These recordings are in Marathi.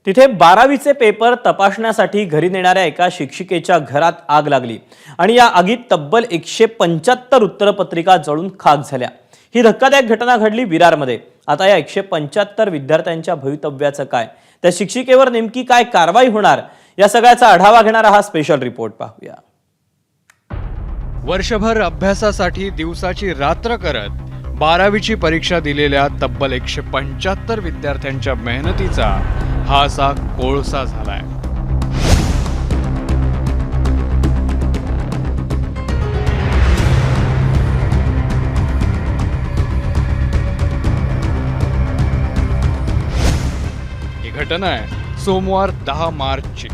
तिथे 12वीचे पेपर तपासण्यासाठी घरी नेणाऱ्या एका शिक्षिकेच्या घरात आग लागली आणि या आगीत तब्बल 175 उत्तरपत्रिका जळून खाक झाल्या। ही धक्कादायक घटना घडली विरारमध्ये। आता या 175 विद्यार्थ्यांच्या भवितव्याचं काय, त्या शिक्षिकेवर नेमकी काय कारवाई होणार, या सगळ्याचा आढावा घेणारा हा स्पेशल रिपोर्ट पाहूया। वर्षभर अभ्यासासाठी दिवसाची रात्र करत 12वीची परीक्षा दिलेल्या तब्बल 175 विद्यार्थ्यांच्या मेहनतीचा हा असा कोळसा झालाय। ही घटना आहे सोमवार 10 मार्चची।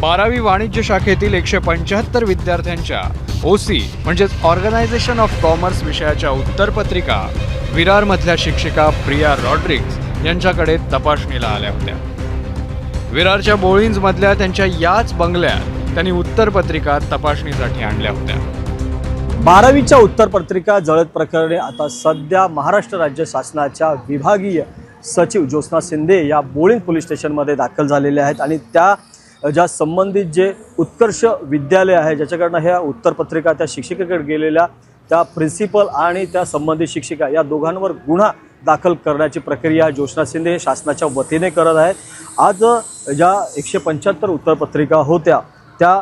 12वी वाणिज्य शाखेतील 175 विद्यार्थ्यांच्या ओसी म्हणजेच ऑर्गनायझेशन ऑफ कॉमर्स विषयाच्या उत्तरपत्रिका विरारमधल्या शिक्षिका प्रिया रॉड्रिग्स यांच्याकडे तपासणीला आल्या होत्या। विरारच्या बोळिंजमधल्या त्यांच्या याच बंगल्यात त्यांनी उत्तरपत्रिका तपासणीसाठी आणल्या होत्या। 12वीच्या उत्तरपत्रिका जळत प्रकरणी आता सध्या महाराष्ट्र राज्य शासनाच्या विभागीय सचिव ज्योत्स्ना शिंदे या बोळिंज पोलीस स्टेशनमध्ये दाखल झालेल्या आहेत आणि त्या ज्या संबंधित जे उत्कर्ष विद्यालय आहे ज्याच्याकडनं ह्या उत्तरपत्रिका त्या शिक्षिकेकडे गेलेल्या त्या प्रिन्सिपल आणि त्या संबंधित शिक्षिका या दोघांवर गुन्हा दाखल करण्याची प्रक्रिया ज्योत्स्ना शिंदे शासनाच्या वतीने करत आहेत। आज ज्या 175 उत्तरपत्रिका होत्या त्या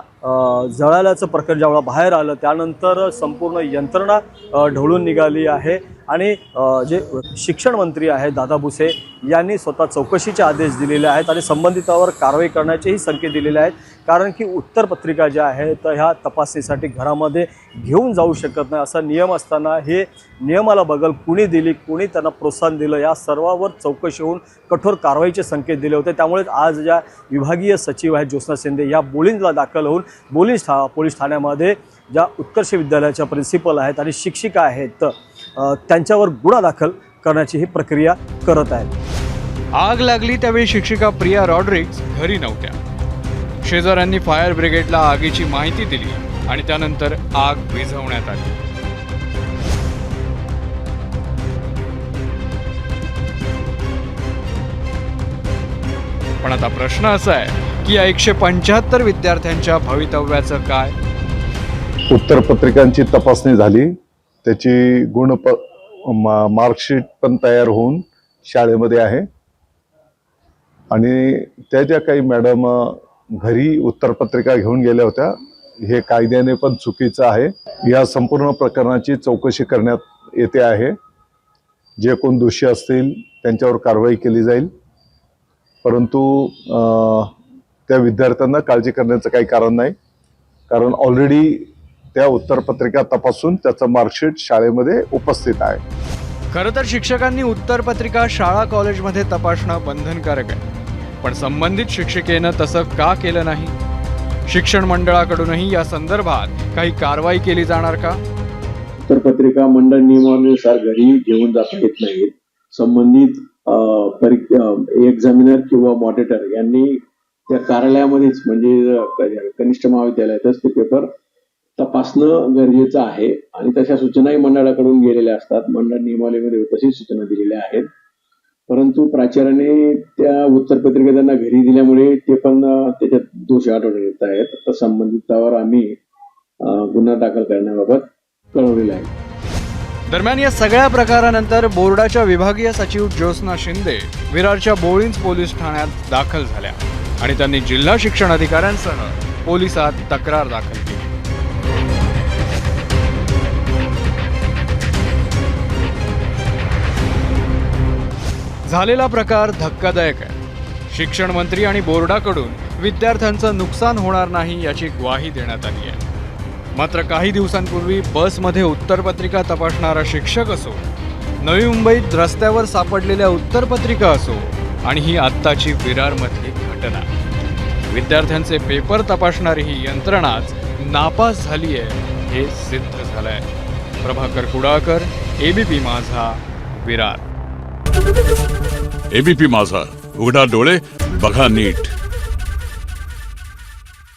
जळाल्याचं प्रकरण जेव्हा बाहेर आलं त्यानंतर संपूर्ण यंत्रणा ढवळून निघाली आहे आणि जे शिक्षण मंत्री आहेत दादा भुसे यांनी स्वतः चौकशीचे आदेश दिलेले आहेत आणि संबंधितावर कारवाई करण्याचेही संकेत दिलेले आहेत। कारण की उत्तरपत्रिका ज्या आहेत तर ह्या तपासणीसाठी घरामध्ये घेऊन जाऊ शकत नाही असा नियम असताना हे नियमाला बगल कुणी दिली, कुणी त्यांना प्रोत्साहन दिलं, या सर्वावर चौकशी होऊन कठोर कारवाईचे संकेत दिले होते। त्यामुळे आज ज्या विभागीय सचिव आहेत ज्योत्स्ना शिंदे या बोळिंजला दाखल होऊन बोळिंज पोलीस ठाण्यामध्ये ज्या उत्कर्ष विद्यालयाच्या प्रिन्सिपल आहेत आणि शिक्षिका आहेत त्यांच्यावर गुन्हा दाखल करण्याची ही प्रक्रिया करत आहेत। आग लागली त्यावेळी शिक्षिका प्रिया रॉड्रिग्स घरी नव्हत्या। शेजाऱ्यांनी फायर ब्रिगेडला आगीची माहिती दिली आणि त्यानंतर आग विझवण्यात आली। पण आता प्रश्न असा आहे की या 175 विद्यार्थ्यांच्या भवितव्याचं काय? उत्तरपत्रिकांची तपासणी झाली, त्याची मार्कशीट पण तयार होऊन शाळेमध्ये आहे आणि त्या ज्या काही मॅडम घरी उत्तरपत्रिका घेऊन गेल्या होत्या हे कायद्याने पण चुकीचं आहे। या संपूर्ण प्रकरणाची चौकशी करण्यात येते आहे। जे कोण दोषी असतील त्यांच्यावर कारवाई केली जाईल, परंतु त्या विद्यार्थ्यांना काळजी करण्याचं काही कारण नाही, कारण ऑलरेडी त्या उत्तरपत्रिका तपासून त्याचं मार्कशीट शाळेमध्ये उपस्थित आहे। खरं तर शिक्षकांनी उत्तरपत्रिका शाळा कॉलेजमध्ये तपासणं बंधनकारक आहे, पण संबंधित शिक्षिकेनं तसं का केलं नाही? शिक्षण मंडळाकडूनही या संदर्भात काही कारवाई केली जाणार का? उत्तरपत्रिका मंडळ नियमानुसार घरी घेऊन जाता येत नाहीत। संबंधित एक्झामिनर किंवा मॉनिटर यांनी त्या कार्यालयामध्येच म्हणजे कनिष्ठ महाविद्यालयातच ते पेपर तपासणं गरजेचं आहे आणि तशा सूचनाही मंडळाकडून गेलेल्या असतात। मंडळ नियमावलीमध्ये तशी सूचना दिलेल्या आहेत, परंतु प्राचार्याने त्या उत्तरपत्रिका त्यांना घरी दिल्यामुळे ते पण त्याच्यात दोष आढळून येत आहेत। तर संबंधितावर आम्ही गुन्हा दाखल करण्याबाबत कळवलेलं आहे। दरम्यान या सगळ्या प्रकारानंतर बोर्डाच्या विभागीय सचिव ज्योत्स्ना शिंदे विरारच्या बोळिंज पोलीस ठाण्यात दाखल झाल्या आणि त्यांनी जिल्हा शिक्षण अधिकाऱ्यांसह पोलिसात तक्रार दाखल केली। झालेला प्रकार धक्कादायक आहे। शिक्षण मंत्री आणि बोर्डाकडून विद्यार्थ्यांचं नुकसान होणार नाही याची ग्वाही देण्यात आली आहे। मात्र काही दिवसांपूर्वी बसमध्ये उत्तरपत्रिका तपासणारा शिक्षक असो, नवी मुंबईत रस्त्यावर सापडलेल्या उत्तरपत्रिका असो आणि ही आत्ताची विरारमधली घटना, विद्यार्थ्यांचे पेपर तपासणारी ही यंत्रणाच नापास झाली आहे हे सिद्ध झालंय। प्रभाकर कुडाळकर, एबीपी माझा, विरार। एबीपी माझा, उघडा डोळे बघा नीट।